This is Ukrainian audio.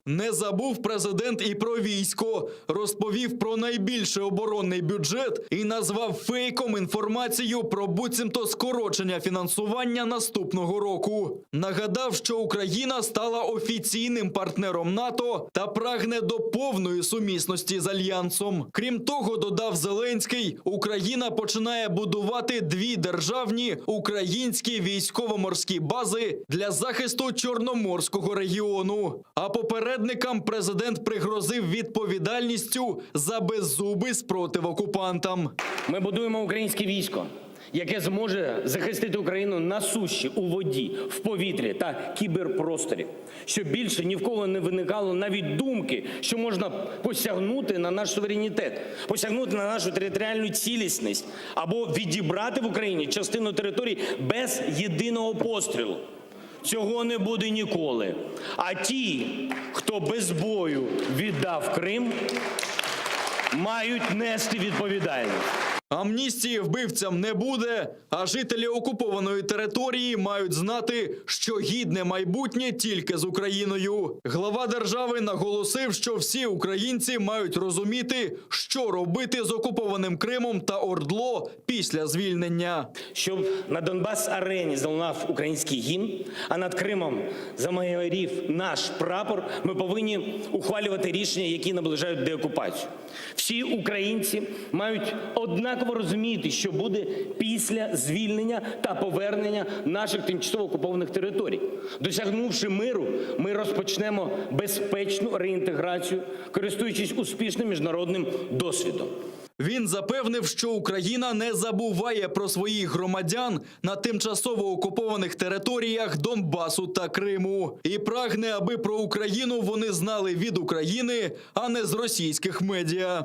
Не забув президент і про військо, розповів про найбільший оборонний бюджет і назвав фейком інформацію про буцімто скорочення фінансування наступного року. Нагадав, що Україна стала офіційним партнером НАТО та прагне до повної сумісності з Альянсом. Крім того, додав Зеленський, Україна починає будувати дві державні українські військово-морські бази для захисту Чорноморського регіону. А попередникам президент пригрозив відповідальністю за беззубий спротив окупантам. Ми будуємо українське військо, яке зможе захистити Україну на суші, у воді, в повітрі та кіберпросторі. Щоб більше ні в кого не виникало навіть думки, що можна посягнути на наш суверенітет, посягнути на нашу територіальну цілісність або відібрати в Україні частину території без єдиного пострілу. Цього не буде ніколи. А ті, хто без бою віддав Крим, мають нести відповідальність. Амністії вбивцям не буде, а жителі окупованої території мають знати, що гідне майбутнє тільки з Україною. Глава держави наголосив, що всі українці мають розуміти, що робити з окупованим Кримом та ОРДЛО після звільнення. Щоб на Донбас-арені залунав український гімн, а над Кримом замайорів наш прапор, ми повинні ухвалювати рішення, які наближають деокупацію. Всі українці мають однаково розуміти, що буде після звільнення та повернення наших тимчасово окупованих територій. Досягнувши миру, ми розпочнемо безпечну реінтеграцію, користуючись успішним міжнародним досвідом. Він запевнив, що Україна не забуває про своїх громадян на тимчасово окупованих територіях Донбасу та Криму. І прагне, аби про Україну вони знали від України, а не з російських медіа.